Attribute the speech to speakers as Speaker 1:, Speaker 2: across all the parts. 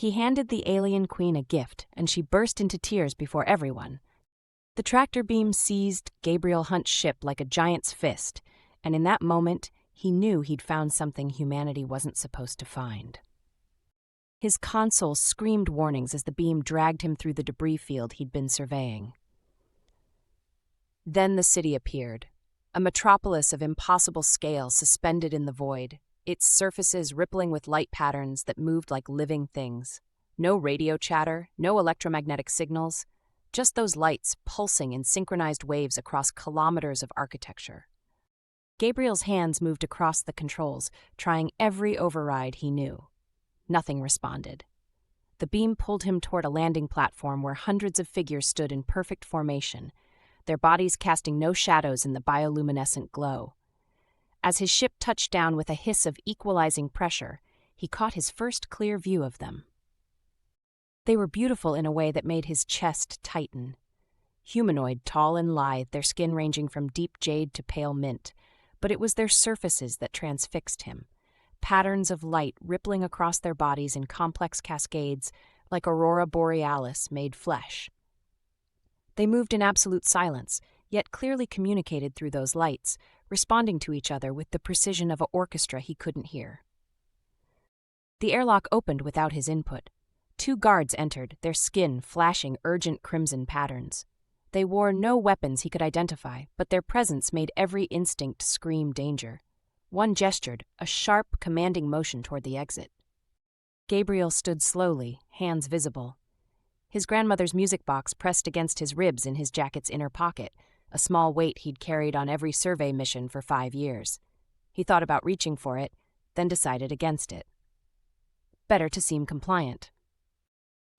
Speaker 1: He handed the alien queen a gift, and she burst into tears before everyone. The tractor beam seized Gabriel Hunt's ship like a giant's fist, and in that moment, he knew he'd found something humanity wasn't supposed to find. His console screamed warnings as the beam dragged him through the debris field he'd been surveying. Then the city appeared, a metropolis of impossible scale suspended in the void, its surfaces rippling with light patterns that moved like living things. No radio chatter, no electromagnetic signals, just those lights pulsing in synchronized waves across kilometers of architecture. Gabriel's hands moved across the controls, trying every override he knew. Nothing responded. The beam pulled him toward a landing platform where hundreds of figures stood in perfect formation, their bodies casting no shadows in the bioluminescent glow. As his ship touched down with a hiss of equalizing pressure, he caught his first clear view of them. They were beautiful in a way that made his chest tighten. Humanoid, tall and lithe, their skin ranging from deep jade to pale mint, but it was their surfaces that transfixed him. Patterns of light rippling across their bodies in complex cascades like aurora borealis made flesh. They moved in absolute silence, yet clearly communicated through those lights, responding to each other with the precision of an orchestra he couldn't hear. The airlock opened without his input. 2 guards entered, their skin flashing urgent crimson patterns. They wore no weapons he could identify, but their presence made every instinct scream danger. One gestured, a sharp, commanding motion toward the exit. Gabriel stood slowly, hands visible. His grandmother's music box pressed against his ribs in his jacket's inner pocket, a small weight he'd carried on every survey mission for 5 years. He thought about reaching for it, then decided against it. Better to seem compliant.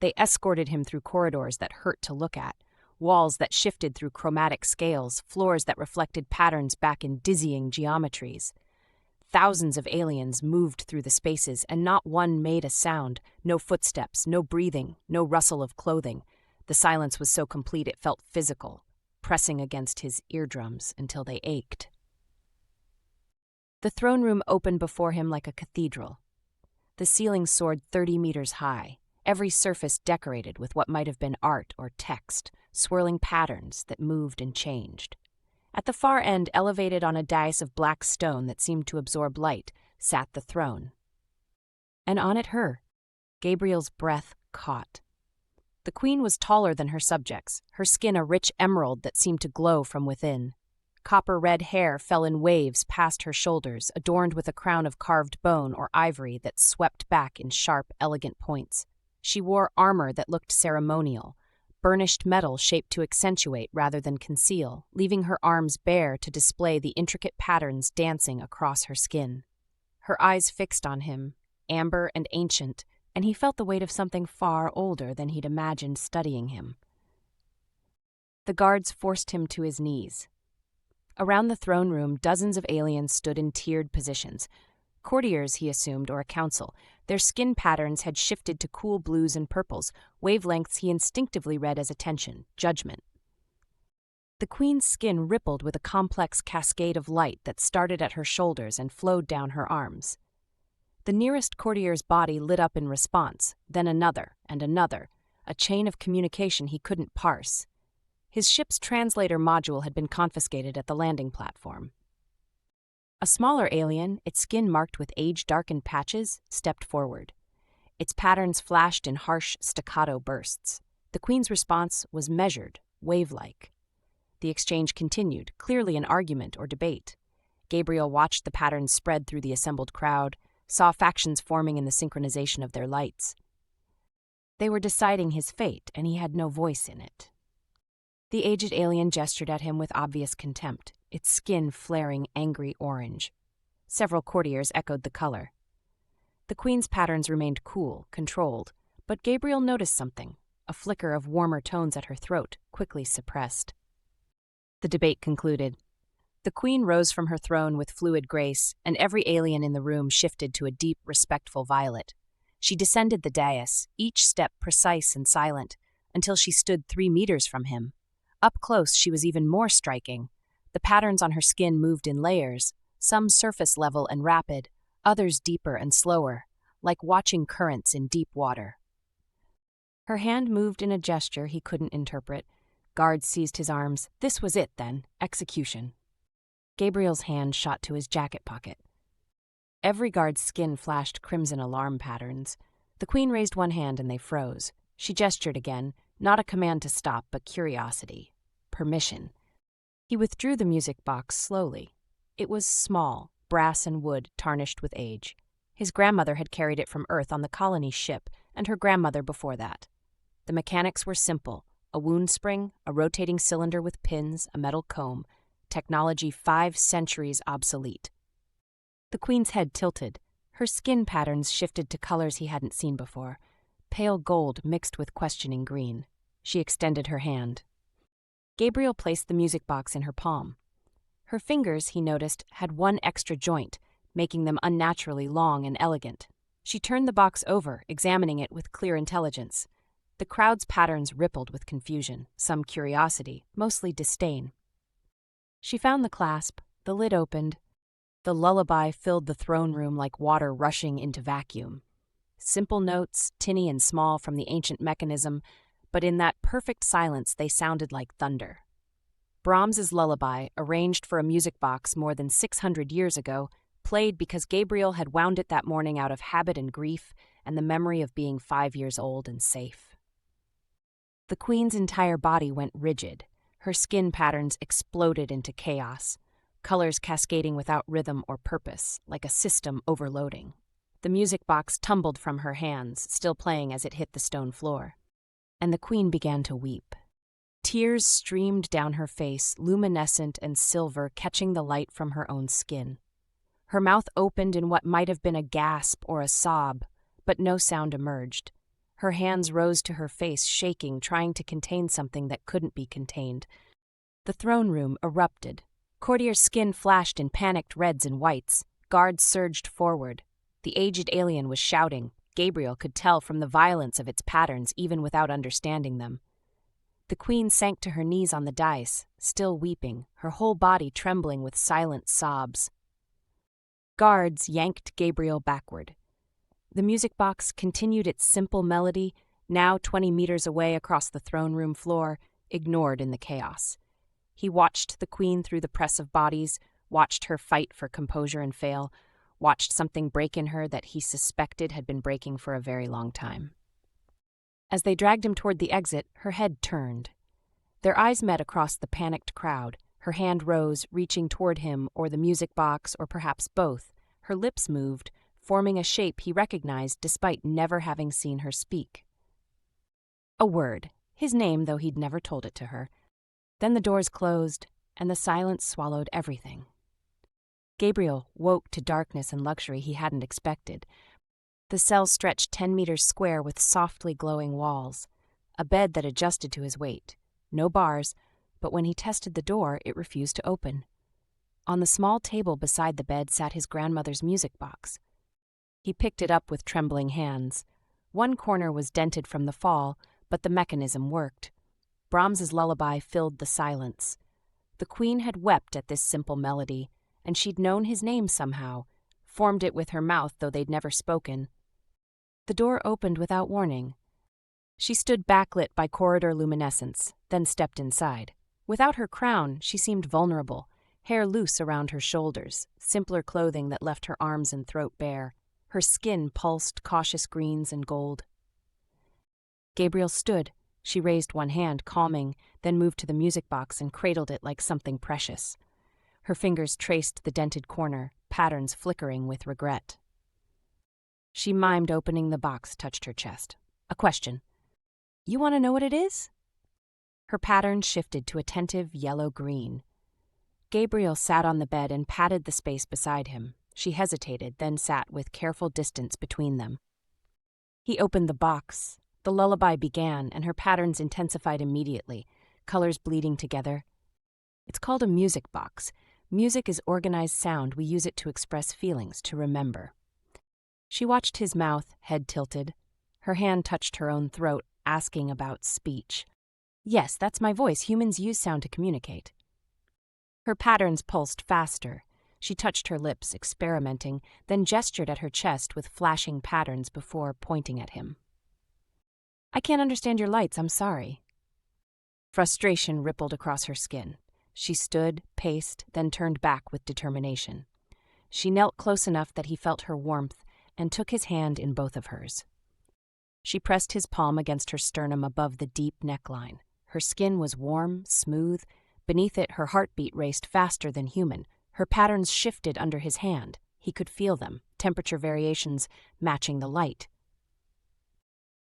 Speaker 1: They escorted him through corridors that hurt to look at, walls that shifted through chromatic scales, floors that reflected patterns back in dizzying geometries. Thousands of aliens moved through the spaces, and not one made a sound, no footsteps, no breathing, no rustle of clothing. The silence was so complete it felt physical, pressing against his eardrums until they ached. The throne room opened before him like a cathedral. The ceiling soared 30 meters high, every surface decorated with what might have been art or text, swirling patterns that moved and changed. At the far end, elevated on a dais of black stone that seemed to absorb light, sat the throne. And on it her. Gabriel's breath caught. The queen was taller than her subjects, her skin a rich emerald that seemed to glow from within. Copper-red hair fell in waves past her shoulders, adorned with a crown of carved bone or ivory that swept back in sharp, elegant points. She wore armor that looked ceremonial, burnished metal shaped to accentuate rather than conceal, leaving her arms bare to display the intricate patterns dancing across her skin. Her eyes fixed on him, amber and ancient, and he felt the weight of something far older than he'd imagined studying him. The guards forced him to his knees. Around the throne room, dozens of aliens stood in tiered positions. Courtiers, he assumed, or a council. Their skin patterns had shifted to cool blues and purples, wavelengths he instinctively read as attention, judgment. The queen's skin rippled with a complex cascade of light that started at her shoulders and flowed down her arms. The nearest courtier's body lit up in response, then another and another, a chain of communication he couldn't parse. His ship's translator module had been confiscated at the landing platform. A smaller alien, its skin marked with age-darkened patches, stepped forward. Its patterns flashed in harsh, staccato bursts. The queen's response was measured, wave-like. The exchange continued, clearly an argument or debate. Gabriel watched the patterns spread through the assembled crowd, saw factions forming in the synchronization of their lights. They were deciding his fate, and he had no voice in it. The aged alien gestured at him with obvious contempt, its skin flaring angry orange. Several courtiers echoed the color. The queen's patterns remained cool, controlled, but Gabriel noticed something, a flicker of warmer tones at her throat, quickly suppressed. The debate concluded. The queen rose from her throne with fluid grace, and every alien in the room shifted to a deep, respectful violet. She descended the dais, each step precise and silent, until she stood 3 meters from him. Up close, she was even more striking. The patterns on her skin moved in layers, some surface level and rapid, others deeper and slower, like watching currents in deep water. Her hand moved in a gesture he couldn't interpret. Guards seized his arms. This was it, then. Execution. Gabriel's hand shot to his jacket pocket. Every guard's skin flashed crimson alarm patterns. The queen raised one hand and they froze. She gestured again, not a command to stop, but curiosity. Permission. He withdrew the music box slowly. It was small, brass and wood, tarnished with age. His grandmother had carried it from Earth on the colony ship, and her grandmother before that. The mechanics were simple: a wound spring, a rotating cylinder with pins, a metal comb, technology 5 centuries obsolete. The queen's head tilted. Her skin patterns shifted to colors he hadn't seen before, pale gold mixed with questioning green. She extended her hand. Gabriel placed the music box in her palm. Her fingers, he noticed, had one extra joint, making them unnaturally long and elegant. She turned the box over, examining it with clear intelligence. The crowd's patterns rippled with confusion, some curiosity, mostly disdain. She found the clasp, the lid opened. The lullaby filled the throne room like water rushing into vacuum. Simple notes, tinny and small from the ancient mechanism, but in that perfect silence they sounded like thunder. Brahms's lullaby, arranged for a music box more than 600 years ago, played because Gabriel had wound it that morning out of habit and grief and the memory of being 5 years old and safe. The queen's entire body went rigid. Her skin patterns exploded into chaos, colors cascading without rhythm or purpose, like a system overloading. The music box tumbled from her hands, still playing as it hit the stone floor. And the queen began to weep. Tears streamed down her face, luminescent and silver, catching the light from her own skin. Her mouth opened in what might have been a gasp or a sob, but no sound emerged. Her hands rose to her face, shaking, trying to contain something that couldn't be contained. The throne room erupted. Courtier's skin flashed in panicked reds and whites. Guards surged forward. The aged alien was shouting. Gabriel could tell from the violence of its patterns even without understanding them. The queen sank to her knees on the dais, still weeping, her whole body trembling with silent sobs. Guards yanked Gabriel backward. The music box continued its simple melody, now 20 meters away across the throne room floor, ignored in the chaos. He watched the queen through the press of bodies, watched her fight for composure and fail, watched something break in her that he suspected had been breaking for a very long time. As they dragged him toward the exit, her head turned. Their eyes met across the panicked crowd. Her hand rose, reaching toward him or the music box, or perhaps both. Her lips moved, forming a shape he recognized despite never having seen her speak. A word, his name, though he'd never told it to her. Then the doors closed, and the silence swallowed everything. Gabriel woke to darkness and luxury he hadn't expected. The cell stretched 10 meters square with softly glowing walls, a bed that adjusted to his weight. No bars, but when he tested the door, it refused to open. On the small table beside the bed sat his grandmother's music box. He picked it up with trembling hands. One corner was dented from the fall, but the mechanism worked. Brahms's lullaby filled the silence. The queen had wept at this simple melody, and she'd known his name somehow, formed it with her mouth though they'd never spoken. The door opened without warning. She stood backlit by corridor luminescence, then stepped inside. Without her crown, she seemed vulnerable, hair loose around her shoulders, simpler clothing that left her arms and throat bare. Her skin pulsed cautious greens and gold. Gabriel stood. She raised one hand, calming, then moved to the music box and cradled it like something precious. Her fingers traced the dented corner, patterns flickering with regret. She mimed opening the box, touched her chest. A question. You want to know what it is? Her pattern shifted to attentive yellow-green. Gabriel sat on the bed and patted the space beside him. She hesitated, then sat with careful distance between them. He opened the box. The lullaby began, and her patterns intensified immediately, colors bleeding together. It's called a music box. Music is organized sound. We use it to express feelings, to remember. She watched his mouth, head tilted. Her hand touched her own throat, asking about speech. Yes, that's my voice. Humans use sound to communicate. Her patterns pulsed faster. She touched her lips, experimenting, then gestured at her chest with flashing patterns before pointing at him. I can't understand your lights, I'm sorry. Frustration rippled across her skin. She stood, paced, then turned back with determination. She knelt close enough that he felt her warmth and took his hand in both of hers. She pressed his palm against her sternum above the deep neckline. Her skin was warm, smooth. Beneath it, her heartbeat raced faster than human. Her patterns shifted under his hand. He could feel them, temperature variations matching the light.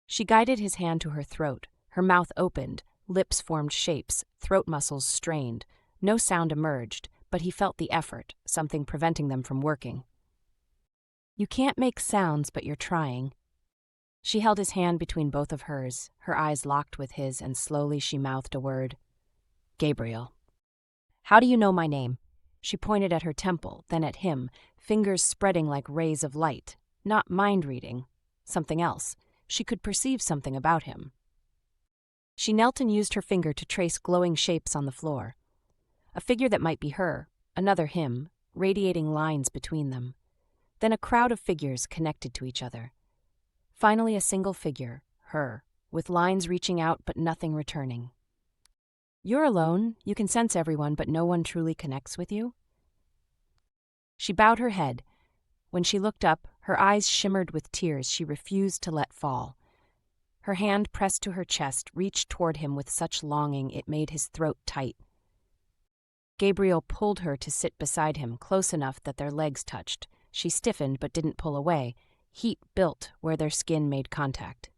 Speaker 1: She guided his hand to her throat. Her mouth opened, lips formed shapes, throat muscles strained. No sound emerged, but he felt the effort, something preventing them from working. You can't make sounds, but you're trying. She held his hand between both of hers, her eyes locked with his, and slowly she mouthed a word. Gabriel. How do you know my name? She pointed at her temple, then at him, fingers spreading like rays of light. Not mind-reading. Something else. She could perceive something about him. She knelt and used her finger to trace glowing shapes on the floor. A figure that might be her, another him, radiating lines between them. Then a crowd of figures connected to each other. Finally a single figure, her, with lines reaching out but nothing returning. You're alone, you can sense everyone, but no one truly connects with you? She bowed her head. When she looked up, her eyes shimmered with tears she refused to let fall. Her hand pressed to her chest, reached toward him with such longing it made his throat tight. Gabriel pulled her to sit beside him, close enough that their legs touched. She stiffened but didn't pull away. Heat built where their skin made contact.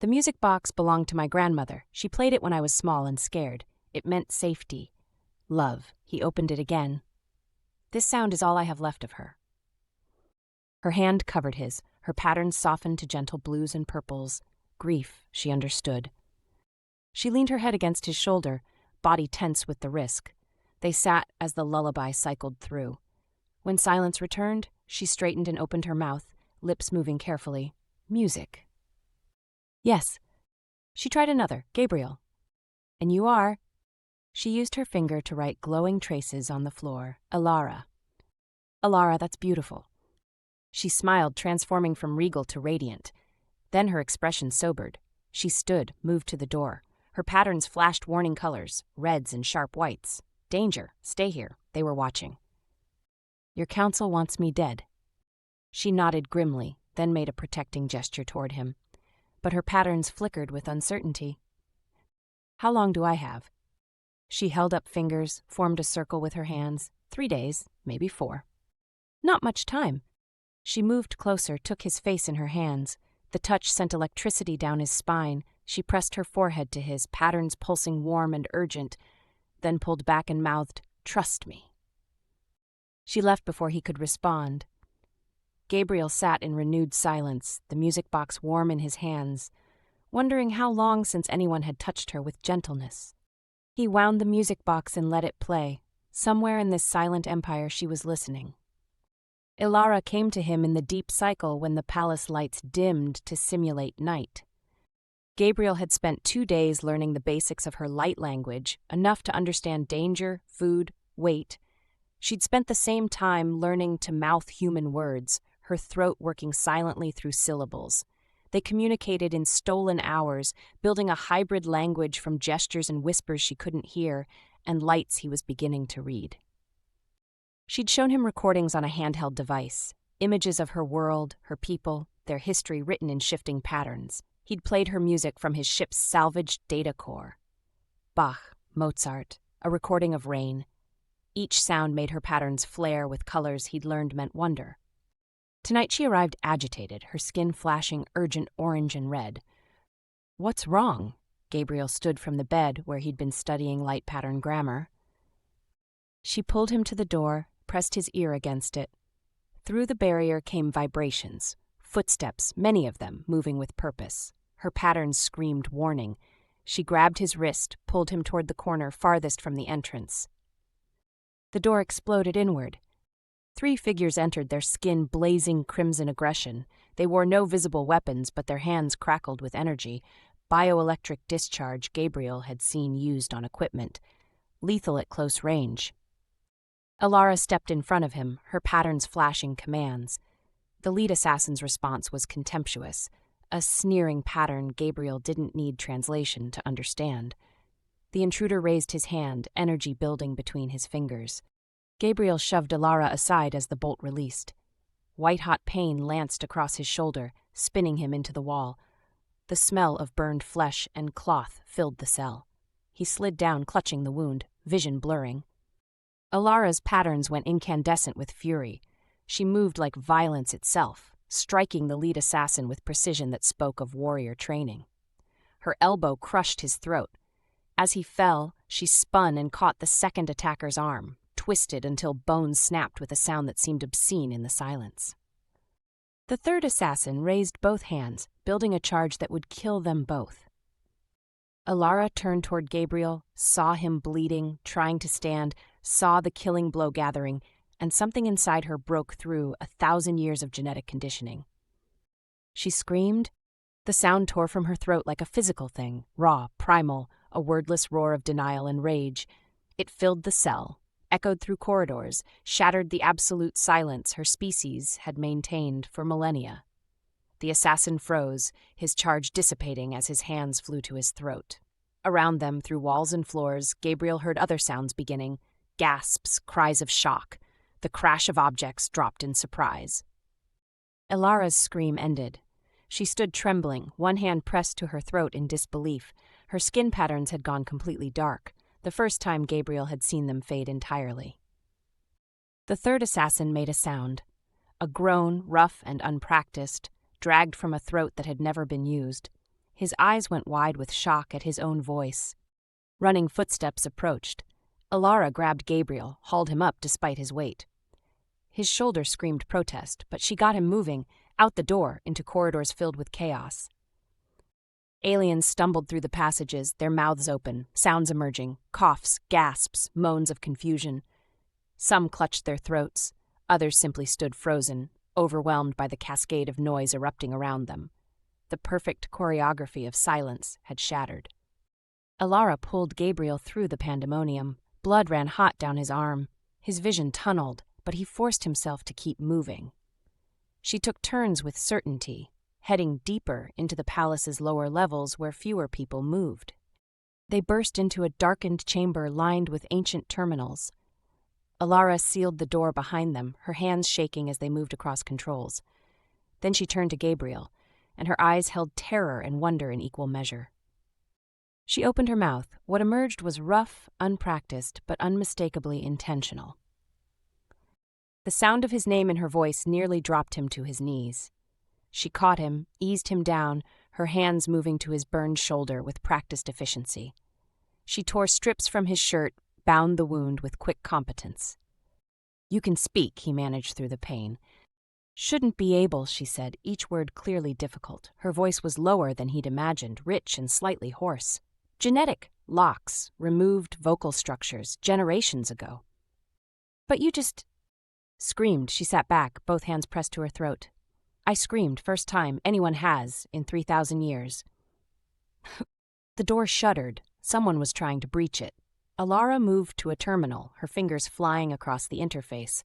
Speaker 1: The music box belonged to my grandmother. She played it when I was small and scared. It meant safety. Love. He opened it again. This sound is all I have left of her. Her hand covered his. Her patterns softened to gentle blues and purples. Grief, she understood. She leaned her head against his shoulder, body tense with the risk. They sat as the lullaby cycled through. When silence returned, she straightened and opened her mouth, lips moving carefully. Music. Yes. She tried another. Gabriel. And you are. She used her finger to write glowing traces on the floor. Elara. Elara, that's beautiful. She smiled, transforming from regal to radiant. Then her expression sobered. She stood, moved to the door. Her patterns flashed warning colors, reds and sharp whites. Danger, stay here. They were watching. Your council wants me dead. She nodded grimly, then made a protecting gesture toward him. But her patterns flickered with uncertainty. How long do I have? She held up fingers, formed a circle with her hands. 3 days, maybe 4. Not much time. She moved closer, took his face in her hands. The touch sent electricity down his spine. She pressed her forehead to his, patterns pulsing warm and urgent, then pulled back and mouthed, "Trust me." She left before he could respond. Gabriel sat in renewed silence, the music box warm in his hands, wondering how long since anyone had touched her with gentleness. He wound the music box and let it play. Somewhere in this silent empire she was listening. Elara came to him in the deep cycle when the palace lights dimmed to simulate night. Gabriel had spent 2 days learning the basics of her light language, enough to understand danger, food, weight. She'd spent the same time learning to mouth human words, her throat working silently through syllables. They communicated in stolen hours, building a hybrid language from gestures and whispers she couldn't hear, and lights he was beginning to read. She'd shown him recordings on a handheld device, images of her world, her people, their history written in shifting patterns. He'd played her music from his ship's salvaged data core. Bach, Mozart, a recording of rain. Each sound made her patterns flare with colors he'd learned meant wonder. Tonight she arrived agitated, her skin flashing urgent orange and red. What's wrong? Gabriel stood from the bed where he'd been studying light pattern grammar. She pulled him to the door, pressed his ear against it. Through the barrier came vibrations, footsteps, many of them, moving with purpose. Her patterns screamed warning. She grabbed his wrist, pulled him toward the corner farthest from the entrance. The door exploded inward. 3 figures entered, their skin blazing crimson aggression. They wore no visible weapons, but their hands crackled with energy. Bioelectric discharge Gabriel had seen used on equipment. Lethal at close range. Elara stepped in front of him, her patterns flashing commands. The lead assassin's response was contemptuous. a sneering pattern Gabriel didn't need translation to understand. The intruder raised his hand, energy building between his fingers. Gabriel shoved Elara aside as the bolt released. White-hot pain lanced across his shoulder, spinning him into the wall. The smell of burned flesh and cloth filled the cell. He slid down, clutching the wound, vision blurring. Elara's patterns went incandescent with fury. She moved like violence itself, striking the lead assassin with precision that spoke of warrior training. Her elbow crushed his throat. As he fell, she spun and caught the second attacker's arm, twisted until bones snapped with a sound that seemed obscene in the silence. The third assassin raised both hands, building a charge that would kill them both. Elara turned toward Gabriel, saw him bleeding, trying to stand, saw the killing blow gathering, and something inside her broke through 1,000 years of genetic conditioning. She screamed. The sound tore from her throat like a physical thing, raw, primal, a wordless roar of denial and rage. It filled the cell, echoed through corridors, shattered the absolute silence her species had maintained for millennia. The assassin froze, his charge dissipating as his hands flew to his throat. Around them, through walls and floors, Gabriel heard other sounds beginning, gasps, cries of shock. The crash of objects dropped in surprise. Elara's scream ended. She stood trembling, one hand pressed to her throat in disbelief. Her skin patterns had gone completely dark, the first time Gabriel had seen them fade entirely. The third assassin made a sound. A groan, rough and unpracticed, dragged from a throat that had never been used. His eyes went wide with shock at his own voice. Running footsteps approached. Elara grabbed Gabriel, hauled him up despite his weight. His shoulder screamed protest, but she got him moving, out the door, into corridors filled with chaos. Aliens stumbled through the passages, their mouths open, sounds emerging, coughs, gasps, moans of confusion. Some clutched their throats, others simply stood frozen, overwhelmed by the cascade of noise erupting around them. The perfect choreography of silence had shattered. Elara pulled Gabriel through the pandemonium. Blood ran hot down his arm. His vision tunneled, but he forced himself to keep moving. She took turns with certainty, heading deeper into the palace's lower levels where fewer people moved. They burst into a darkened chamber lined with ancient terminals. Elara sealed the door behind them, her hands shaking as they moved across controls. Then she turned to Gabriel, and her eyes held terror and wonder in equal measure. She opened her mouth. What emerged was rough, unpracticed, but unmistakably intentional. The sound of his name in her voice nearly dropped him to his knees. She caught him, eased him down, her hands moving to his burned shoulder with practiced efficiency. She tore strips from his shirt, bound the wound with quick competence. "You can speak," he managed through the pain. "Shouldn't be able," she said, each word clearly difficult. Her voice was lower than he'd imagined, rich and slightly hoarse. Genetic locks, removed vocal structures, generations ago. "But you just—" Screamed. She sat back, both hands pressed to her throat. "I screamed, first time anyone has in 3,000 years. The door shuddered. Someone was trying to breach it. Elara moved to a terminal, her fingers flying across the interface.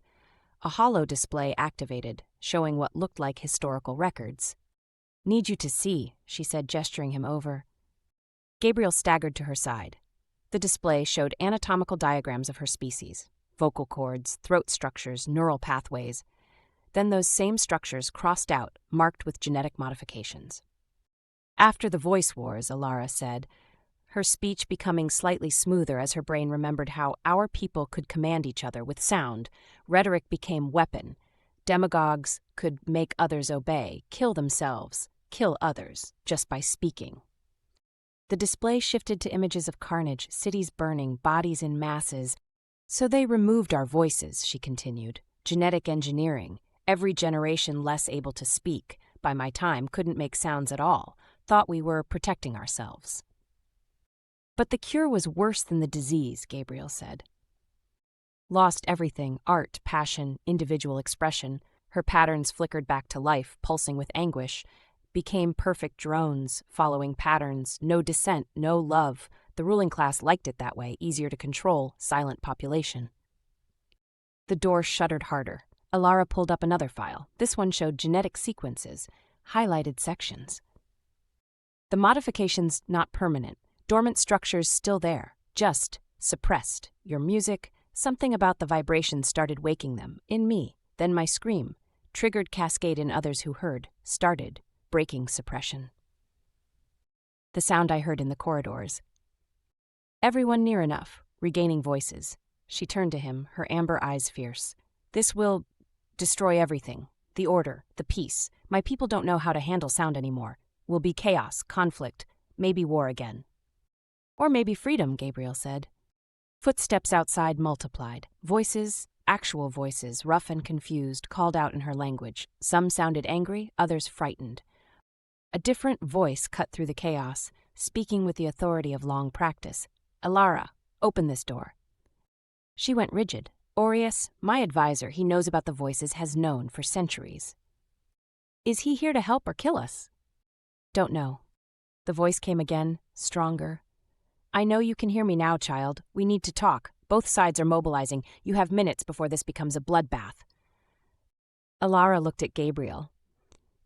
Speaker 1: A holo display activated, showing what looked like historical records. "Need you to see," she said, gesturing him over. Gabriel staggered to her side. The display showed anatomical diagrams of her species, vocal cords, throat structures, neural pathways. Then those same structures crossed out, marked with genetic modifications. "After the voice wars," Elara said, her speech becoming slightly smoother as her brain remembered how our people could command each other with sound. Rhetoric became weapon. Demagogues could make others obey, kill themselves, kill others, just by speaking. The display shifted to images of carnage, cities burning, bodies in masses. "So they removed our voices," she continued. "Genetic engineering. Every generation less able to speak, by my time couldn't make sounds at all, thought we were protecting ourselves." "But the cure was worse than the disease," Gabriel said. Lost everything, art, passion, individual expression. Her patterns flickered back to life, pulsing with anguish. Became perfect drones, following patterns, no dissent, no love. The ruling class liked it that way, easier to control, silent population. The door shuddered harder. Elara pulled up another file. This one showed genetic sequences, highlighted sections. The modification's not permanent. Dormant structures still there, just suppressed. Your music, something about the vibration started waking them, in me. Then my scream, triggered cascade in others who heard, started breaking suppression. The sound I heard in the corridors. Everyone near enough, regaining voices. She turned to him, her amber eyes fierce. This will destroy everything. The order, the peace. My people don't know how to handle sound anymore. Will be chaos, conflict, maybe war again. Or maybe freedom, Gabriel said. Footsteps outside multiplied. Voices, actual voices, rough and confused, called out in her language. Some sounded angry, others frightened. A different voice cut through the chaos, speaking with the authority of long practice. Elara, open this door. She went rigid. Aureus, my advisor, he knows about the voices, has known for centuries. Is he here to help or kill us? Don't know. The voice came again, stronger. I know you can hear me now, child. We need to talk. Both sides are mobilizing. You have minutes before this becomes a bloodbath. Elara looked at Gabriel.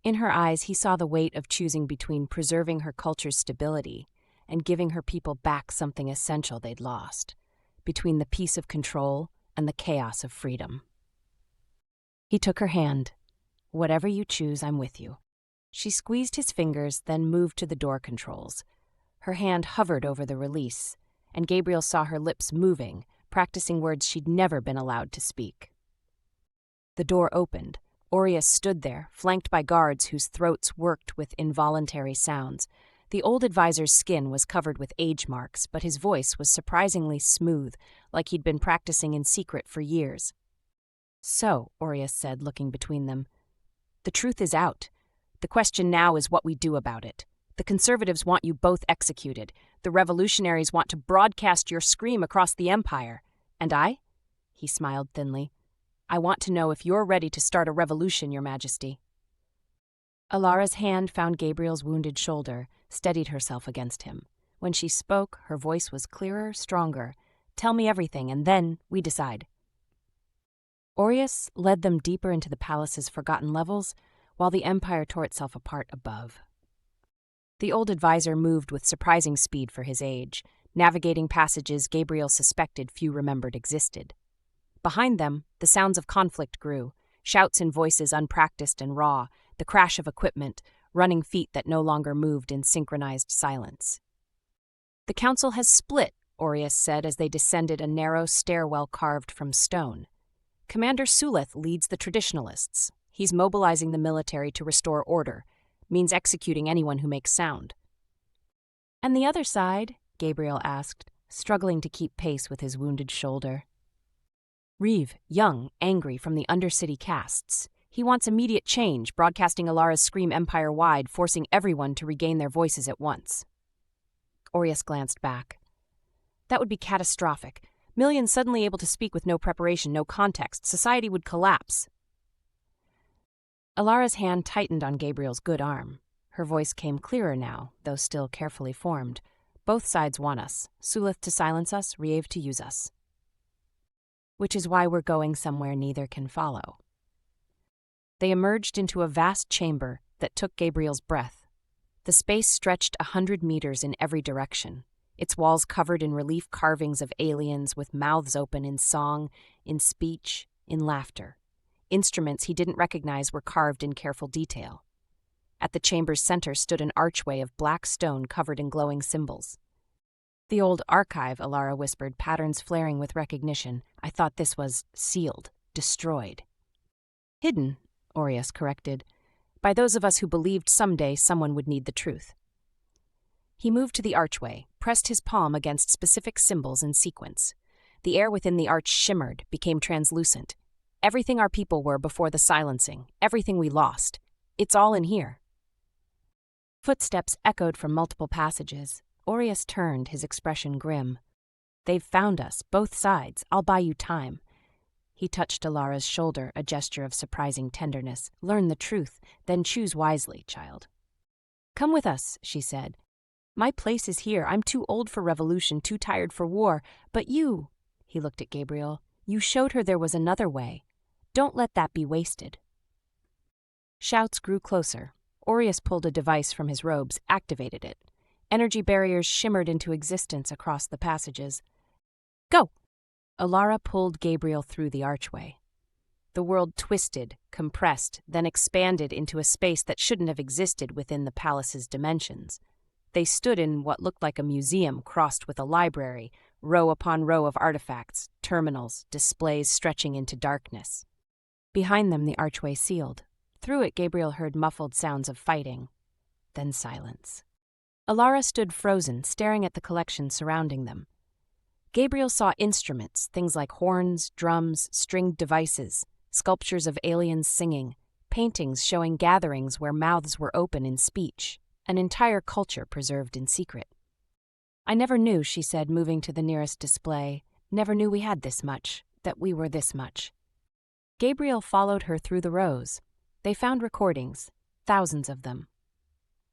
Speaker 1: In her eyes, he saw the weight of choosing between preserving her culture's stability and giving her people back something essential they'd lost, between the peace of control and the chaos of freedom. He took her hand. Whatever you choose, I'm with you. She squeezed his fingers, then moved to the door controls. Her hand hovered over the release, and Gabriel saw her lips moving, practicing words she'd never been allowed to speak. The door opened. Aureus stood there, flanked by guards whose throats worked with involuntary sounds. The old advisor's skin was covered with age marks, but his voice was surprisingly smooth, like he'd been practicing in secret for years. So, Aureus said, looking between them, the truth is out. The question now is what we do about it. The conservatives want you both executed. The revolutionaries want to broadcast your scream across the empire. And I? He smiled thinly. I want to know if you're ready to start a revolution, Your Majesty. Elara's hand found Gabriel's wounded shoulder, steadied herself against him. When she spoke, her voice was clearer, stronger. Tell me everything, and then we decide. Aureus led them deeper into the palace's forgotten levels, while the empire tore itself apart above. The old advisor moved with surprising speed for his age, navigating passages Gabriel suspected few remembered existed. Behind them, the sounds of conflict grew, shouts and voices unpracticed and raw, the crash of equipment, running feet that no longer moved in synchronized silence. The council has split, Aureus said as they descended a narrow stairwell carved from stone. Commander Sulith leads the traditionalists. He's mobilizing the military to restore order, means executing anyone who makes sound. And the other side? Gabriel asked, struggling to keep pace with his wounded shoulder. Reeve, young, angry, from the Undercity castes. He wants immediate change, broadcasting Elara's scream empire-wide, forcing everyone to regain their voices at once. Aureus glanced back. That would be catastrophic. Millions suddenly able to speak with no preparation, no context. Society would collapse. Elara's hand tightened on Gabriel's good arm. Her voice came clearer now, though still carefully formed. Both sides want us. Sulith to silence us, Reeve to use us. Which is why we're going somewhere neither can follow. They emerged into a vast chamber that took Gabriel's breath. The space stretched 100 meters in every direction, its walls covered in relief carvings of aliens with mouths open in song, in speech, in laughter. Instruments he didn't recognize were carved in careful detail. At the chamber's center stood an archway of black stone covered in glowing symbols. The old archive, Elara whispered, patterns flaring with recognition. I thought this was sealed, destroyed. Hidden, Aureus corrected, by those of us who believed someday someone would need the truth. He moved to the archway, pressed his palm against specific symbols in sequence. The air within the arch shimmered, became translucent. Everything our people were before the silencing, everything we lost. It's all in here. Footsteps echoed from multiple passages. Aureus turned, his expression grim. They've found us, both sides. I'll buy you time. He touched Elara's shoulder, a gesture of surprising tenderness. Learn the truth, then choose wisely, child. Come with us, she said. My place is here. I'm too old for revolution, too tired for war. But you, he looked at Gabriel, you showed her there was another way. Don't let that be wasted. Shouts grew closer. Aureus pulled a device from his robes, activated it. Energy barriers shimmered into existence across the passages. Go! Elara pulled Gabriel through the archway. The world twisted, compressed, then expanded into a space that shouldn't have existed within the palace's dimensions. They stood in what looked like a museum crossed with a library, row upon row of artifacts, terminals, displays stretching into darkness. Behind them the archway sealed. Through it Gabriel heard muffled sounds of fighting. Then silence. Elara stood frozen, staring at the collection surrounding them. Gabriel saw instruments, things like horns, drums, stringed devices, sculptures of aliens singing, paintings showing gatherings where mouths were open in speech, an entire culture preserved in secret. I never knew, she said, moving to the nearest display, never knew we had this much, that we were this much. Gabriel followed her through the rows. They found recordings, thousands of them.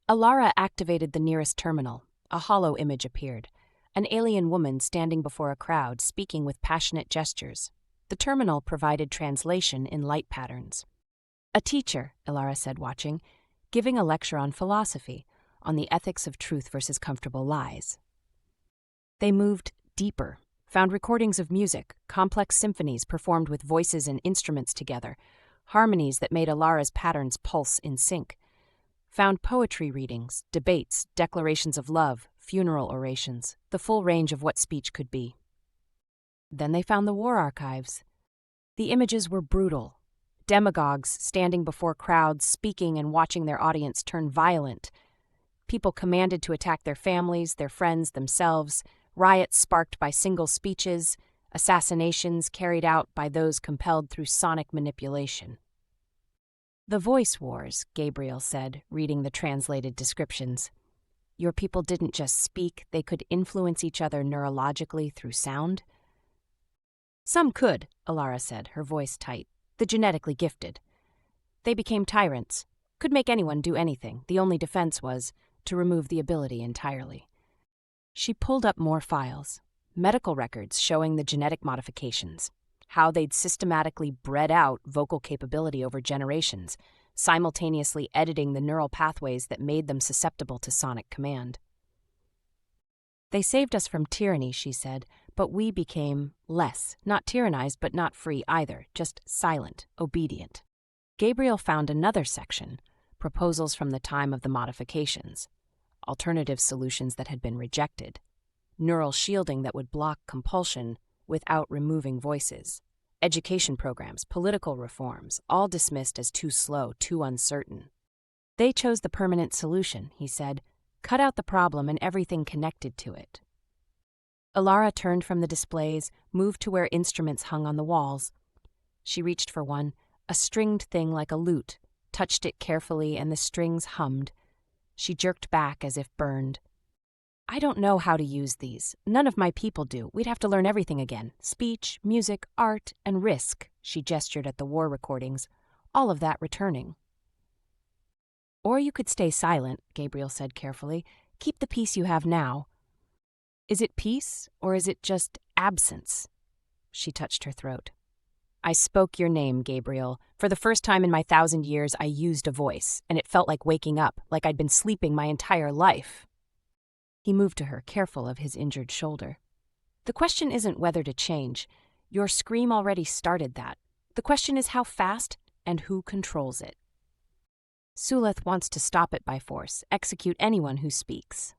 Speaker 1: Elara activated the nearest terminal. A hollow image appeared. An alien woman standing before a crowd, speaking with passionate gestures. The terminal provided translation in light patterns. A teacher, Elara said, watching, giving a lecture on philosophy, on the ethics of truth versus comfortable lies. They moved deeper, found recordings of music, complex symphonies performed with voices and instruments together, harmonies that made Elara's patterns pulse in sync. Found poetry readings, debates, declarations of love, funeral orations, the full range of what speech could be. Then they found the war archives. The images were brutal. Demagogues standing before crowds, speaking and watching their audience turn violent. People commanded to attack their families, their friends, themselves, riots sparked by single speeches, assassinations carried out by those compelled through sonic manipulation. The voice wars, Gabriel said, reading the translated descriptions. Your people didn't just speak, they could influence each other neurologically through sound? Some could, Elara said, her voice tight. The genetically gifted. They became tyrants, could make anyone do anything. The only defense was to remove the ability entirely. She pulled up more files, medical records showing the genetic modifications, how they'd systematically bred out vocal capability over generations, simultaneously editing the neural pathways that made them susceptible to sonic command. They saved us from tyranny, she said, but we became less, not tyrannized but not free either, just silent, obedient. Gabriel found another section, proposals from the time of the modifications, alternative solutions that had been rejected, neural shielding that would block compulsion without removing voices, education programs, political reforms, all dismissed as too slow, too uncertain. They chose the permanent solution, he said, cut out the problem and everything connected to it. Elara turned from the displays, moved to where instruments hung on the walls. She reached for one, a stringed thing like a lute, touched it carefully and the strings hummed. She jerked back as if burned. I don't know how to use these. None of my people do. We'd have to learn everything again. Speech, music, art, and risk, she gestured at the war recordings, all of that returning. Or you could stay silent, Gabriel said carefully. Keep the peace you have now. Is it peace, or is it just absence? She touched her throat. I spoke your name, Gabriel. For the first time in my 1,000 years, I used a voice, and it felt like waking up, like I'd been sleeping my entire life. He moved to her, careful of his injured shoulder. The question isn't whether to change. Your scream already started that. The question is how fast and who controls it. Suleth wants to stop it by force, execute anyone who speaks.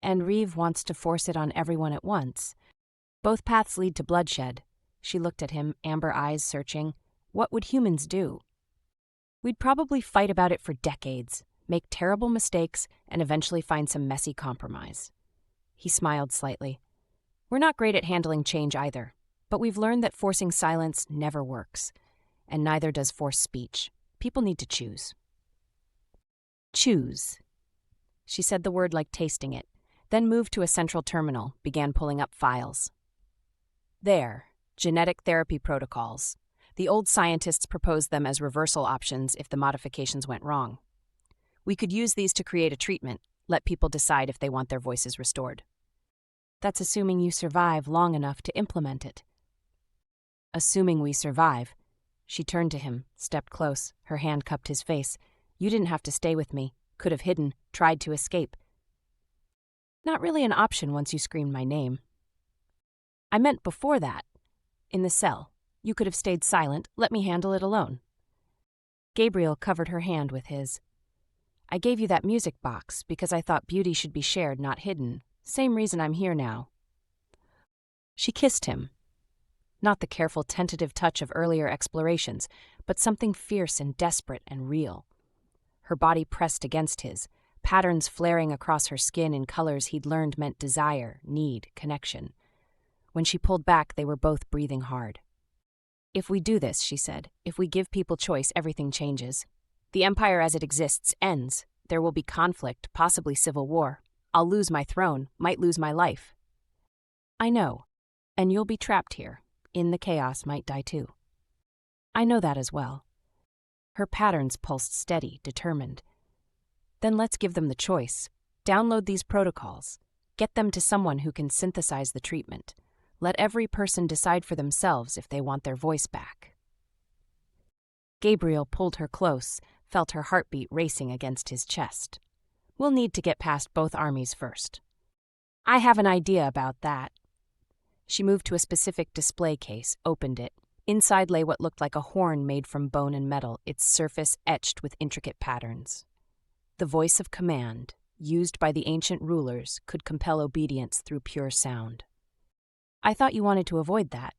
Speaker 1: And Reeve wants to force it on everyone at once. Both paths lead to bloodshed. She looked at him, amber eyes searching. What would humans do? We'd probably fight about it for decades, make terrible mistakes, and eventually find some messy compromise. He smiled slightly. We're not great at handling change either, but we've learned that forcing silence never works, and neither does forced speech. People need to choose. Choose. She said the word like tasting it, then moved to a central terminal, began pulling up files. There, genetic therapy protocols. The old scientists proposed them as reversal options if the modifications went wrong. We could use these to create a treatment, let people decide if they want their voices restored. That's assuming you survive long enough to implement it. Assuming we survive. She turned to him, stepped close, her hand cupped his face. You didn't have to stay with me. Could have hidden, tried to escape. Not really an option once you screamed my name. I meant before that. In the cell. You could have stayed silent, let me handle it alone. Gabriel covered her hand with his. I gave you that music box because I thought beauty should be shared, not hidden. Same reason I'm here now. She kissed him. Not the careful, tentative touch of earlier explorations, but something fierce and desperate and real. Her body pressed against his, patterns flaring across her skin in colors he'd learned meant desire, need, connection. When she pulled back, they were both breathing hard. If we do this, she said, if we give people choice, everything changes. The empire as it exists ends. There will be conflict, possibly civil war. I'll lose my throne, might lose my life. I know. And you'll be trapped here. In the chaos, might die too. I know that as well. Her patterns pulsed steady, determined. Then let's give them the choice. Download these protocols. Get them to someone who can synthesize the treatment. Let every person decide for themselves if they want their voice back. Gabriel pulled her close, felt her heartbeat racing against his chest. We'll need to get past both armies first. I have an idea about that. She moved to a specific display case, opened it. Inside lay what looked like a horn made from bone and metal, its surface etched with intricate patterns. The voice of command, used by the ancient rulers, could compel obedience through pure sound. I thought you wanted to avoid that.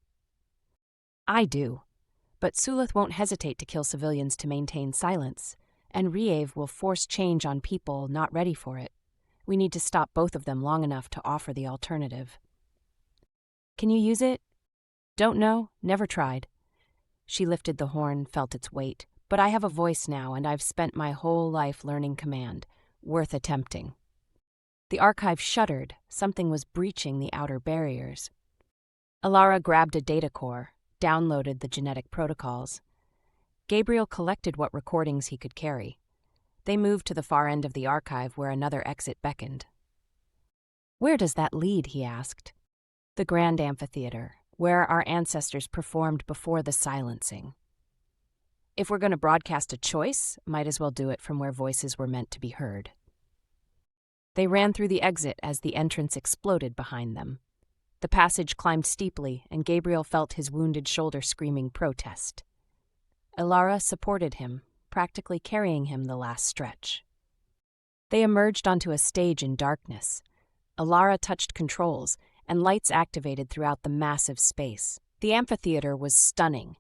Speaker 1: I do. But Sulith won't hesitate to kill civilians to maintain silence, and Riev will force change on people not ready for it. We need to stop both of them long enough to offer the alternative. Can you use it? Don't know, never tried. She lifted the horn, felt its weight. But I have a voice now, and I've spent my whole life learning command. Worth attempting. The archive shuddered. Something was breaching the outer barriers. Elara grabbed a data core, downloaded the genetic protocols. Gabriel collected what recordings he could carry. They moved to the far end of the archive where another exit beckoned. Where does that lead, he asked. The Grand Amphitheater, where our ancestors performed before the silencing. If we're going to broadcast a choice, might as well do it from where voices were meant to be heard. They ran through the exit as the entrance exploded behind them. The passage climbed steeply, and Gabriel felt his wounded shoulder screaming protest. Elara supported him, practically carrying him the last stretch. They emerged onto a stage in darkness. Elara touched controls, and lights activated throughout the massive space. The amphitheater was stunning.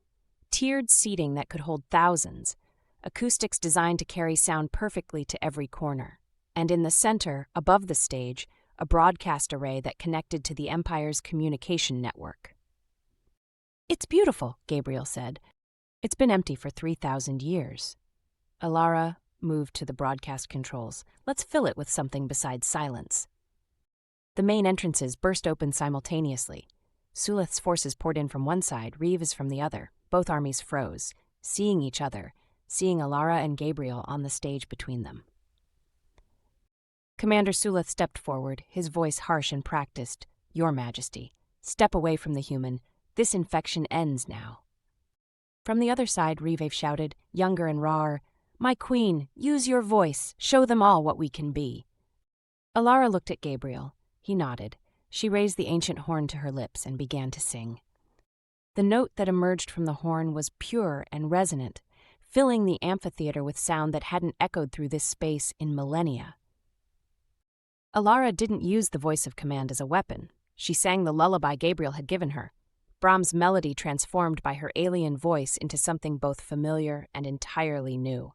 Speaker 1: Tiered seating that could hold thousands, acoustics designed to carry sound perfectly to every corner. And in the center, above the stage, a broadcast array that connected to the Empire's communication network. It's beautiful, Gabriel said. It's been empty for 3,000 years. Elara moved to the broadcast controls. Let's fill it with something besides silence. The main entrances burst open simultaneously. Sulith's forces poured in from one side, Rieve's from the other. Both armies froze, seeing each other, seeing Elara and Gabriel on the stage between them. Commander Sulith stepped forward, his voice harsh and practiced. Your Majesty, step away from the human. This infection ends now. From the other side, Rive shouted, younger and rawer, My queen, use your voice. Show them all what we can be. Elara looked at Gabriel. He nodded. She raised the ancient horn to her lips and began to sing. The note that emerged from the horn was pure and resonant, filling the amphitheater with sound that hadn't echoed through this space in millennia. Elara didn't use the voice of command as a weapon. She sang the lullaby Gabriel had given her. Brahms' melody transformed by her alien voice into something both familiar and entirely new.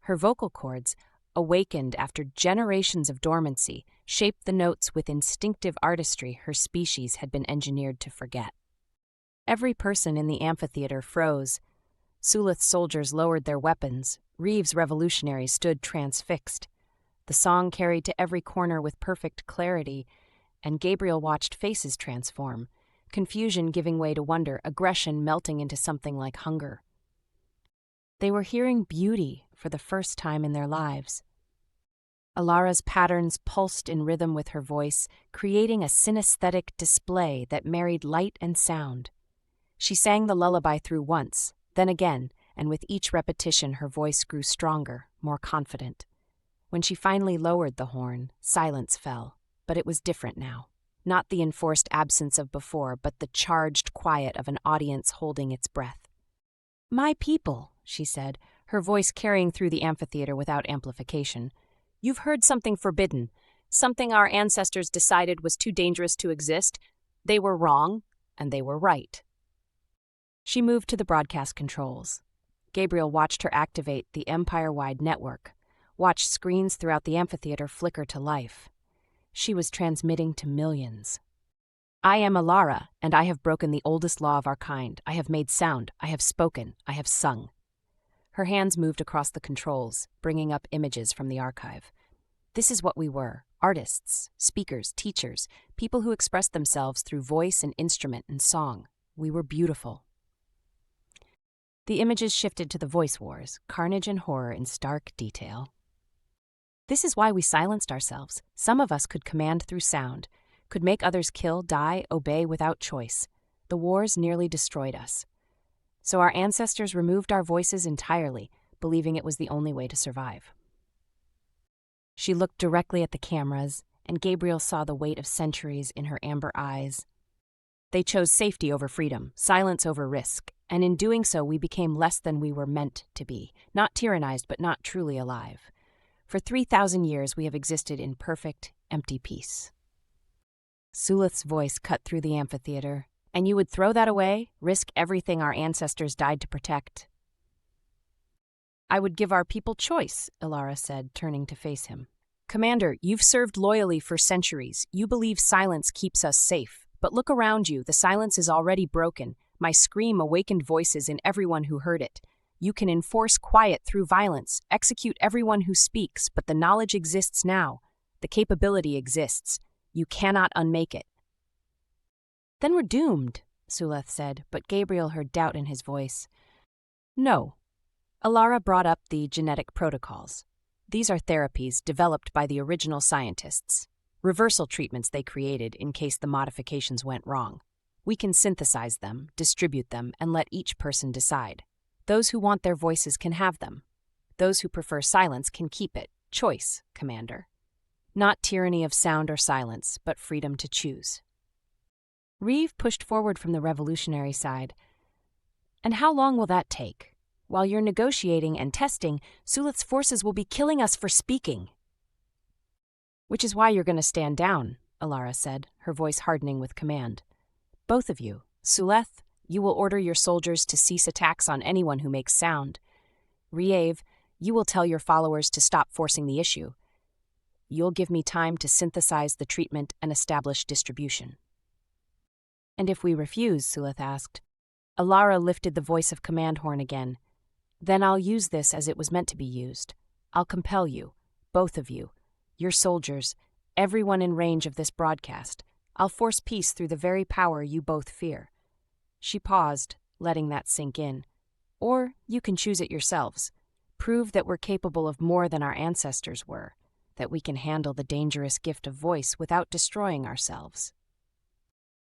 Speaker 1: Her vocal cords, awakened after generations of dormancy, shaped the notes with instinctive artistry her species had been engineered to forget. Every person in the amphitheater froze. Sulith's soldiers lowered their weapons. Reeve's revolutionaries stood transfixed. The song carried to every corner with perfect clarity, and Gabriel watched faces transform, confusion giving way to wonder, aggression melting into something like hunger. They were hearing beauty for the first time in their lives. Elara's patterns pulsed in rhythm with her voice, creating a synesthetic display that married light and sound. She sang the lullaby through once, then again, and with each repetition her voice grew stronger, more confident. When she finally lowered the horn, silence fell, but it was different now. Not the enforced absence of before, but the charged quiet of an audience holding its breath. "My people," she said, her voice carrying through the amphitheater without amplification, "you've heard something forbidden, something our ancestors decided was too dangerous to exist. They were wrong, and they were right." She moved to the broadcast controls. Gabriel watched her activate the empire-wide network, watched screens throughout the amphitheater flicker to life. She was transmitting to millions. "I am Elara, and I have broken the oldest law of our kind. I have made sound, I have spoken, I have sung." Her hands moved across the controls, bringing up images from the archive. This is what we were: artists, speakers, teachers, people who expressed themselves through voice and instrument and song. We were beautiful. The images shifted to the voice wars, carnage and horror in stark detail. "This is why we silenced ourselves. Some of us could command through sound, could make others kill, die, obey without choice. The wars nearly destroyed us. So our ancestors removed our voices entirely, believing it was the only way to survive." She looked directly at the cameras, and Gabriel saw the weight of centuries in her amber eyes. "They chose safety over freedom, silence over risk, and in doing so we became less than we were meant to be, not tyrannized but not truly alive. For 3,000 years we have existed in perfect, empty peace." Suleth's voice cut through the amphitheater. "And you would throw that away, risk everything our ancestors died to protect?" "I would give our people choice," Elara said, turning to face him. "Commander, you've served loyally for centuries. You believe silence keeps us safe. But look around you, the silence is already broken. My scream awakened voices in everyone who heard it. You can enforce quiet through violence, execute everyone who speaks, but the knowledge exists now. The capability exists. You cannot unmake it." "Then we're doomed," Suleth said, but Gabriel heard doubt in his voice. "No." Elara brought up the genetic protocols. These are therapies developed by the original scientists. Reversal treatments they created in case the modifications went wrong. We can synthesize them, distribute them, and let each person decide. Those who want their voices can have them. Those who prefer silence can keep it. Choice, Commander. Not tyranny of sound or silence, but freedom to choose. Reeve pushed forward from the revolutionary side. "And how long will that take? While you're negotiating and testing, Suleth's forces will be killing us for speaking." "Which is why you're going to stand down," Elara said, her voice hardening with command. "Both of you. Suleth, you will order your soldiers to cease attacks on anyone who makes sound. Reeve, you will tell your followers to stop forcing the issue. You'll give me time to synthesize the treatment and establish distribution." "And if we refuse?" Suleth asked. Elara lifted the voice of command horn again. "Then I'll use this as it was meant to be used. I'll compel you, both of you, your soldiers, everyone in range of this broadcast. I'll force peace through the very power you both fear." She paused, letting that sink in. "Or you can choose it yourselves. Prove that we're capable of more than our ancestors were, that we can handle the dangerous gift of voice without destroying ourselves."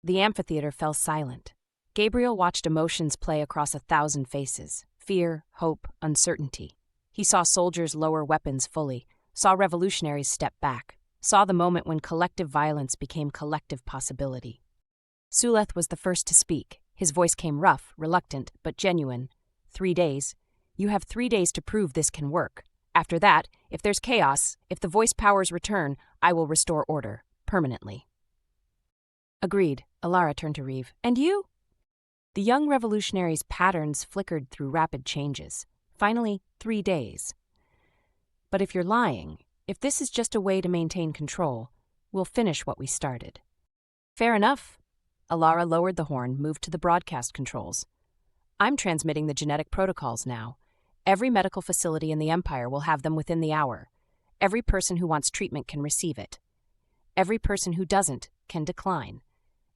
Speaker 1: The amphitheater fell silent. Gabriel watched emotions play across 1,000 faces: fear, hope, uncertainty. He saw soldiers lower weapons fully, saw revolutionaries step back, saw the moment when collective violence became collective possibility. Suleth was the first to speak. His voice came rough, reluctant, but genuine. 3 days. You have 3 days to prove this can work. After that, if there's chaos, if the voice powers return, I will restore order, permanently." "Agreed," Elara turned to Reeve. "And you?" The young revolutionary's patterns flickered through rapid changes. Finally, 3 days. "But if you're lying, if this is just a way to maintain control, we'll finish what we started." "Fair enough." Elara lowered the horn, moved to the broadcast controls. "I'm transmitting the genetic protocols now. Every medical facility in the Empire will have them within the hour. Every person who wants treatment can receive it. Every person who doesn't can decline.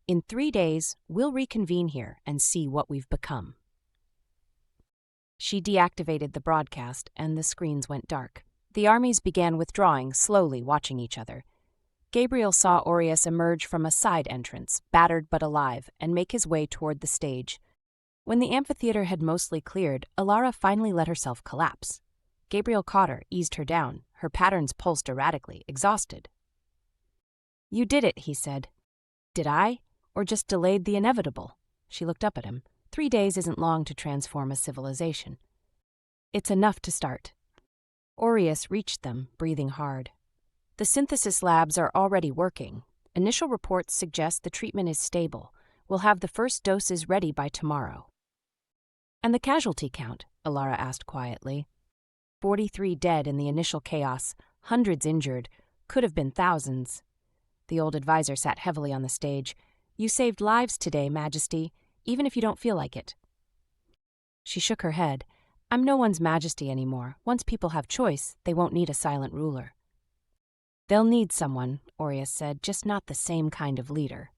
Speaker 1: In 3 days, we'll reconvene here and see what we've become." She deactivated the broadcast, and the screens went dark. The armies began withdrawing, slowly watching each other. Gabriel saw Aureus emerge from a side entrance, battered but alive, and make his way toward the stage. When the amphitheater had mostly cleared, Elara finally let herself collapse. Gabriel caught her, eased her down. Her patterns pulsed erratically, exhausted. "You did it," he said. "Did I? Or just delayed the inevitable?" She looked up at him. 3 days isn't long to transform a civilization. "It's enough to start." Aureus reached them, breathing hard. "The synthesis labs are already working. Initial reports suggest the treatment is stable. We'll have the first doses ready by tomorrow." "And the casualty count?" Elara asked quietly. 43 dead in the initial chaos, hundreds injured, could have been thousands. The old advisor sat heavily on the stage. "You saved lives today, Majesty, even if you don't feel like it." She shook her head. "I'm no one's majesty anymore. Once people have choice, they won't need a silent ruler." "They'll need someone," Aureus said, "just not the same kind of leader."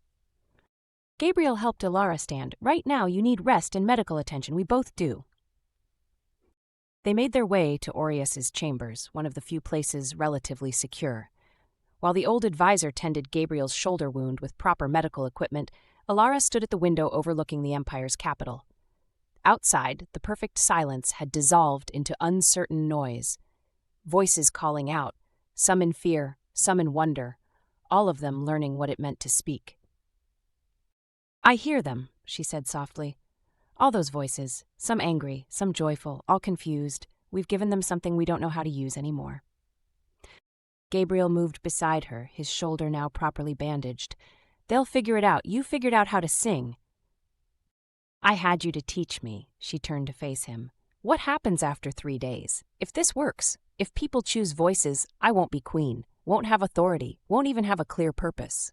Speaker 1: Gabriel helped Elara stand. "Right now, you need rest and medical attention. We both do." They made their way to Aureus's chambers, one of the few places relatively secure. While the old advisor tended Gabriel's shoulder wound with proper medical equipment, Elara stood at the window overlooking the Empire's capital. Outside, the perfect silence had dissolved into uncertain noise. Voices calling out, some in fear, some in wonder, all of them learning what it meant to speak. "I hear them," she said softly. "All those voices, some angry, some joyful, all confused. We've given them something we don't know how to use anymore." Gabriel moved beside her, his shoulder now properly bandaged. "They'll figure it out. You figured out how to sing." "I had you to teach me," she turned to face him. "What happens after 3 days? If this works, if people choose voices, I won't be queen, won't have authority, won't even have a clear purpose."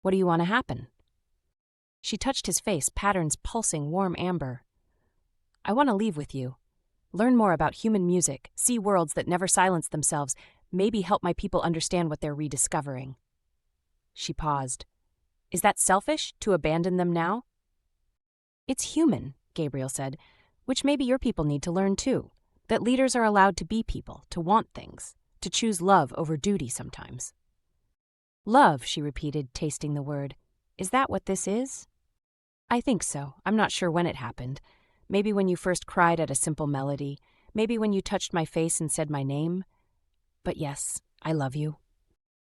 Speaker 1: "What do you want to happen?" She touched his face, patterns pulsing warm amber. "I want to leave with you. Learn more about human music, see worlds that never silence themselves, maybe help my people understand what they're rediscovering." She paused. "Is that selfish, to abandon them now?" "It's human," Gabriel said, "which maybe your people need to learn too. That leaders are allowed to be people, to want things, to choose love over duty sometimes." "Love," she repeated, tasting the word. "Is that what this is?" "I think so. I'm not sure when it happened. Maybe when you first cried at a simple melody. Maybe when you touched my face and said my name. But yes, I love you."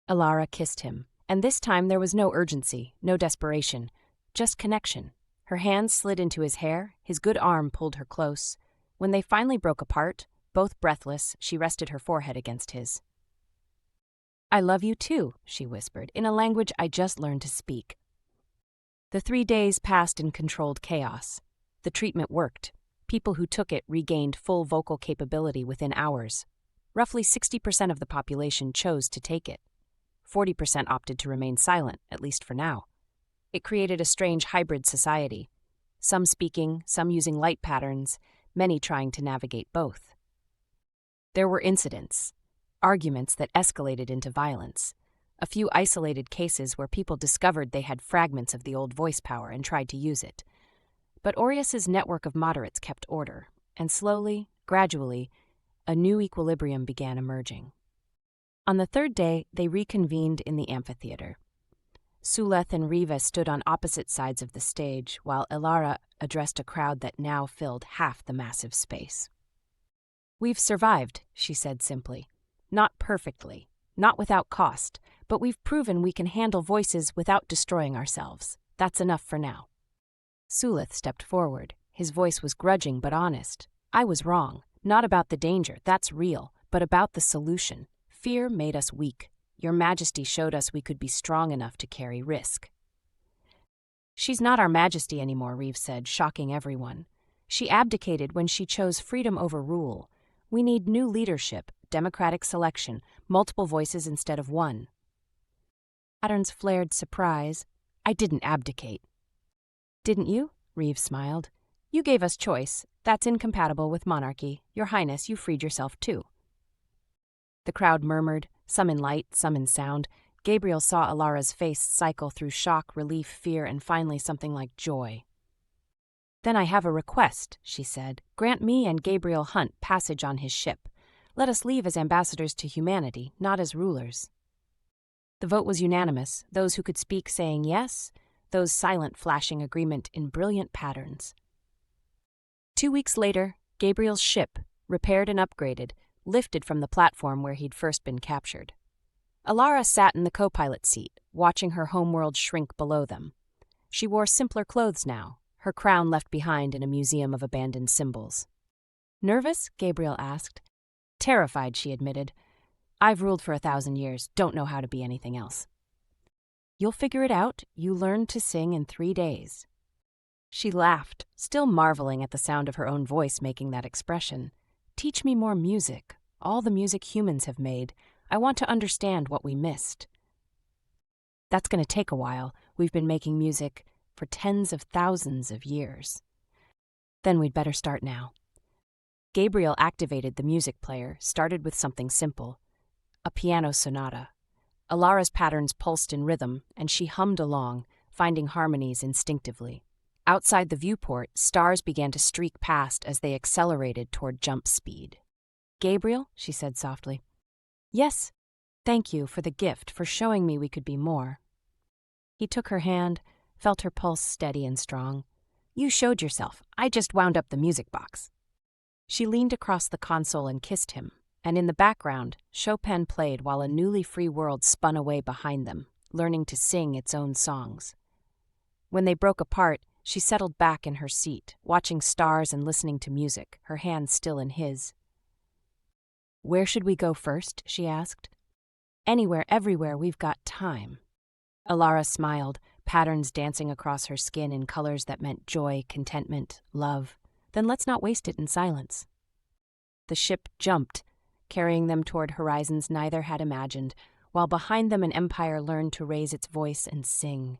Speaker 1: Elara kissed him, and this time there was no urgency, no desperation, just connection. Her hands slid into his hair, his good arm pulled her close. When they finally broke apart, both breathless, she rested her forehead against his. "I love you too," she whispered, in a language I just learned to speak. The 3 days passed in controlled chaos. The treatment worked. People who took it regained full vocal capability within hours. Roughly 60% of the population chose to take it. 40% opted to remain silent, at least for now. It created a strange hybrid society. Some speaking, some using light patterns, many trying to navigate both. There were incidents, arguments that escalated into violence. A few isolated cases where people discovered they had fragments of the old voice power and tried to use it. But Aureus's network of moderates kept order, and slowly, gradually, a new equilibrium began emerging. On the 3rd day, they reconvened in the amphitheater. Suleth and Riva stood on opposite sides of the stage, while Elara addressed a crowd that now filled half the massive space. "We've survived," she said simply. "Not perfectly, not without cost, but we've proven we can handle voices without destroying ourselves. That's enough for now." Suleth stepped forward. His voice was grudging but honest. "I was wrong. Not about the danger, that's real, but about the solution. Fear made us weak. Your Majesty showed us we could be strong enough to carry risk." "She's not our Majesty anymore," Reeve said, shocking everyone. "She abdicated when she chose freedom over rule. We need new leadership, democratic selection, multiple voices instead of one." Patterns flared surprise. "I didn't abdicate." "Didn't you?" Reeve smiled. "You gave us choice. That's incompatible with monarchy. Your Highness, you freed yourself too." The crowd murmured, some in light, some in sound. Gabriel saw Elara's face cycle through shock, relief, fear, and finally something like joy. "Then I have a request," she said. "Grant me and Gabriel Hunt passage on his ship. Let us leave as ambassadors to humanity, not as rulers." The vote was unanimous, those who could speak saying yes, those silent flashing agreement in brilliant patterns. 2 weeks later, Gabriel's ship, repaired and upgraded, lifted from the platform where he'd first been captured. Elara sat in the co-pilot seat, watching her homeworld shrink below them. She wore simpler clothes now, her crown left behind in a museum of abandoned symbols. "Nervous?" Gabriel asked. "Terrified," she admitted. "I've ruled for 1,000 years, don't know how to be anything else." "You'll figure it out. You learned to sing in 3 days." She laughed, still marveling at the sound of her own voice making that expression. "Teach me more music, all the music humans have made. I want to understand what we missed." "That's going to take a while. We've been making music for tens of thousands of years." "Then we'd better start now." Gabriel activated the music player, started with something simple, a piano sonata. Elara's patterns pulsed in rhythm, and she hummed along, finding harmonies instinctively. Outside the viewport, stars began to streak past as they accelerated toward jump speed. "Gabriel," she said softly. "Yes, thank you for the gift, for showing me we could be more." He took her hand, felt her pulse steady and strong. "You showed yourself. I just wound up the music box." She leaned across the console and kissed him, and in the background, Chopin played while a newly free world spun away behind them, learning to sing its own songs. When they broke apart, she settled back in her seat, watching stars and listening to music, her hand still in his. "Where should we go first?" she asked. "Anywhere, everywhere, we've got time." Elara smiled, patterns dancing across her skin in colors that meant joy, contentment, love. "Then let's not waste it in silence." The ship jumped, carrying them toward horizons neither had imagined, while behind them an empire learned to raise its voice and sing.